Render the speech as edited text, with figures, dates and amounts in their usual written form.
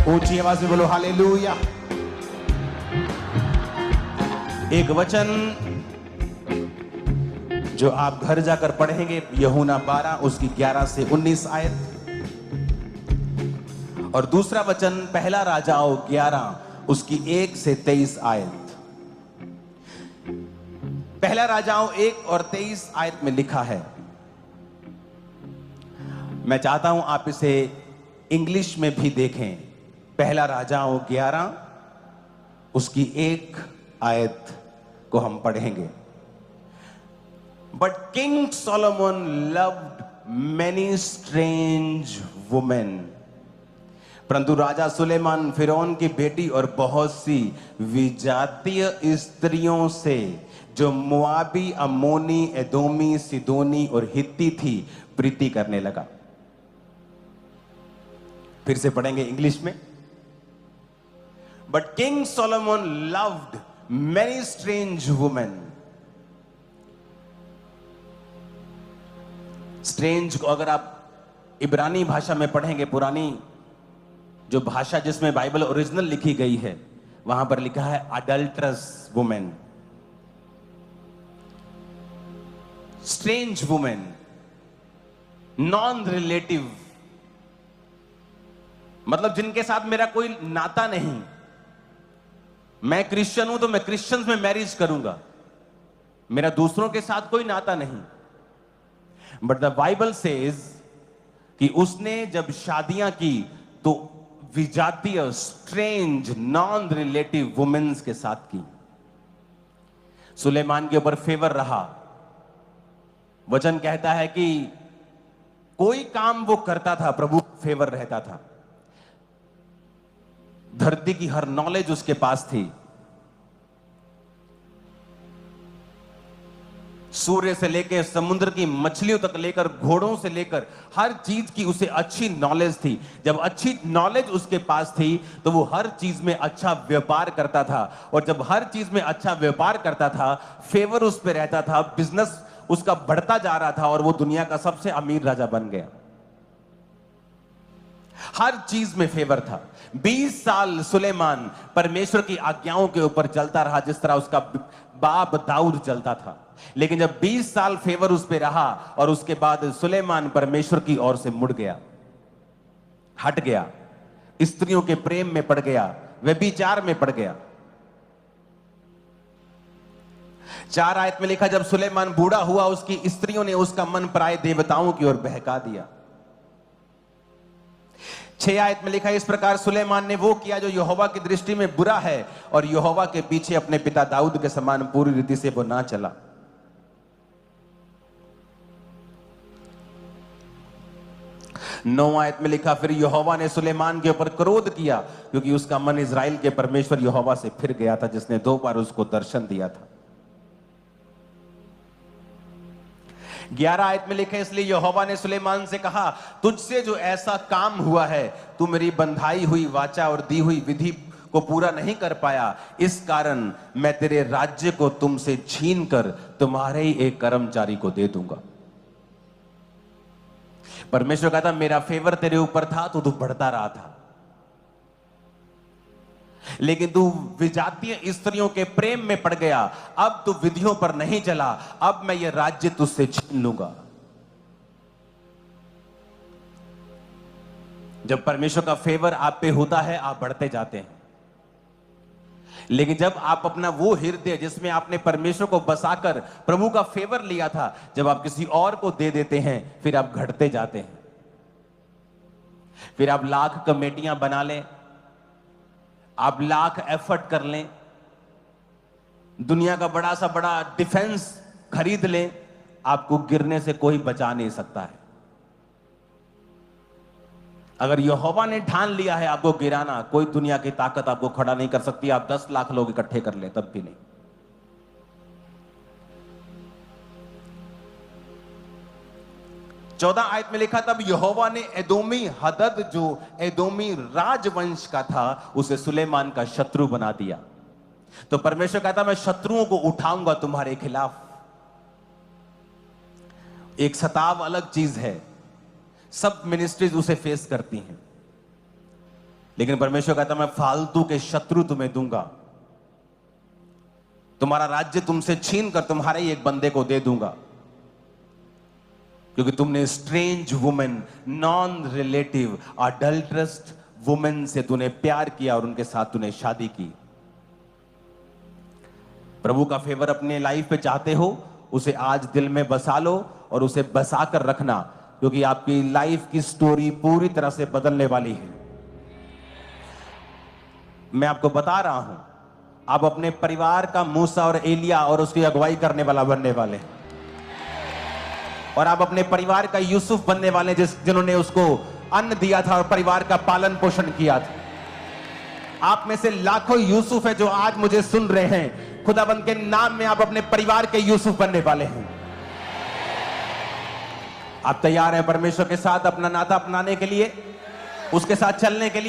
ऊंची आवाज में बोलो हालेलुया। एक वचन जो आप घर जाकर पढ़ेंगे, यूहन्ना 12 उसकी 11 से 19 आयत, और दूसरा वचन पहला राजाओं 11 उसकी 1 से 23 आयत। पहला राजाओं 1 और 23 आयत में लिखा है, मैं चाहता हूं आप इसे इंग्लिश में भी देखें। पहला राजाओं 11 उसकी 1 आयत को हम पढ़ेंगे। But king Solomon loved many strange women, परंतु राजा सुलेमान फिरौन की बेटी और बहुत सी विजातीय स्त्रियों से जो मोआबी, अम्मोनी, एदोमी, सिदोनी और हित्ती थी प्रीति करने लगा। फिर से पढ़ेंगे इंग्लिश में। But king Solomon loved many strange women. Strange को अगर आप इब्रानी भाषा में पढ़ेंगे, पुरानी जो भाषा जिसमें बाइबल ओरिजिनल लिखी गई है, वहां पर लिखा है adulterous women, strange women, non relative, मतलब जिनके साथ मेरा कोई नाता नहीं। मैं क्रिश्चियन हूं तो मैं क्रिश्चियंस में मैरिज करूंगा, मेरा दूसरों के साथ कोई नाता नहीं। बट द बाइबल सेज कि उसने जब शादियां की तो विजातीय, स्ट्रेंज, नॉन रिलेटिव वुमेन्स के साथ की। सुलेमान के ऊपर फेवर रहा। वचन कहता है कि कोई काम वो करता था, प्रभु फेवर रहता था। धरती की हर नॉलेज उसके पास थी। सूर्य से लेकर समुद्र की मछलियों तक लेकर, घोड़ों से लेकर हर चीज की उसे अच्छी नॉलेज थी। जब अच्छी नॉलेज उसके पास थी तो वो हर चीज में अच्छा व्यापार करता था, और जब हर चीज में अच्छा व्यापार करता था, फेवर उस पर रहता था, बिजनेस उसका बढ़ता जा रहा था और वो दुनिया का सबसे अमीर राजा बन गया। हर चीज में फेवर था। 20 साल सुलेमान परमेश्वर की आज्ञाओं के ऊपर चलता रहा, जिस तरह उसका बाप दाऊद चलता था। लेकिन जब 20 साल फेवर उस पे रहा और उसके बाद सुलेमान परमेश्वर की ओर से मुड़ गया, हट गया, स्त्रियों के प्रेम में पड़ गया, व्यभिचार में पड़ गया। 4 आयत में लिखा, जब सुलेमान बूढ़ा हुआ उसकी स्त्रियों ने उसका मन पराये देवताओं की ओर बहका दिया। 6 आयत में लिखा, इस प्रकार सुलेमान ने वो किया जो यहोवा की दृष्टि में बुरा है, और यहोवा के पीछे अपने पिता दाऊद के समान पूरी रीति से वो ना चला। 9 आयत में लिखा, फिर यहोवा ने सुलेमान के ऊपर क्रोध किया, क्योंकि उसका मन इजराइल के परमेश्वर यहोवा से फिर गया था, जिसने 2 बार उसको दर्शन दिया था। 11 आयत में लिखे, इसलिए यहोवा ने सुलेमान से कहा, तुझसे जो ऐसा काम हुआ है, तू मेरी बंधाई हुई वाचा और दी हुई विधि को पूरा नहीं कर पाया, इस कारण मैं तेरे राज्य को तुमसे छीन कर तुम्हारे ही एक कर्मचारी को दे दूंगा। परमेश्वर कहता, मेरा फेवर तेरे ऊपर था तो तू बढ़ता रहा था, लेकिन तू विजातीय स्त्रियों के प्रेम में पड़ गया। अब तू विधियों पर नहीं चला, अब मैं ये राज्य तुझसे छीन लूंगा। जब परमेश्वर का फेवर आप पे होता है, आप बढ़ते जाते हैं। लेकिन जब आप अपना वो हृदय जिसमें आपने परमेश्वर को बसाकर प्रभु का फेवर लिया था, जब आप किसी और को दे देते हैं, फिर आप घटते जाते हैं। फिर आप लाख कमेटियां बना लें, आप लाख एफर्ट कर लें, दुनिया का बड़ा सा बड़ा डिफेंस खरीद लें, आपको गिरने से कोई बचा नहीं सकता है। अगर यहोवा ने ठान लिया है आपको गिराना, कोई दुनिया की ताकत आपको खड़ा नहीं कर सकती। आप 10 लाख लोग इकट्ठे कर ले, तब भी नहीं। चौदह आयत में लिखा, तब यहोवा ने एदोमी हदद, जो एदोमी राजवंश का था, उसे सुलेमान का शत्रु बना दिया। तो परमेश्वर कहता, मैं शत्रुओं को उठाऊंगा तुम्हारे खिलाफ। एक सताव अलग चीज है, सब मिनिस्ट्रीज उसे फेस करती हैं, लेकिन परमेश्वर कहता मैं फालतू के शत्रु तुम्हें दूंगा, तुम्हारा राज्य तुमसे छीन कर तुम्हारे ही एक बंदे को दे दूंगा, क्योंकि तुमने strange women, non relative, adulterous women से तूने प्यार किया और उनके साथ तूने शादी की। प्रभु का फेवर अपने लाइफ पे चाहते हो, उसे आज दिल में बसा लो और उसे बसा कर रखना, क्योंकि आपकी लाइफ की स्टोरी पूरी तरह से बदलने वाली है। मैं आपको बता रहा हूं, आप अपने परिवार का मूसा और एलिया और उसकी अगुवाई करने वाला बनने वाले हैं, और आप अपने परिवार का यूसुफ बनने वाले जिन्होंने उसको अन्न दिया था और परिवार का पालन पोषण किया था। आप में से लाखों यूसुफ है जो आज मुझे सुन रहे हैं। खुदाबंद के नाम में आप अपने परिवार के यूसुफ बनने वाले हैं। आप तैयार हैं परमेश्वर के साथ अपना नाता अपनाने के लिए, उसके साथ चलने के लिए?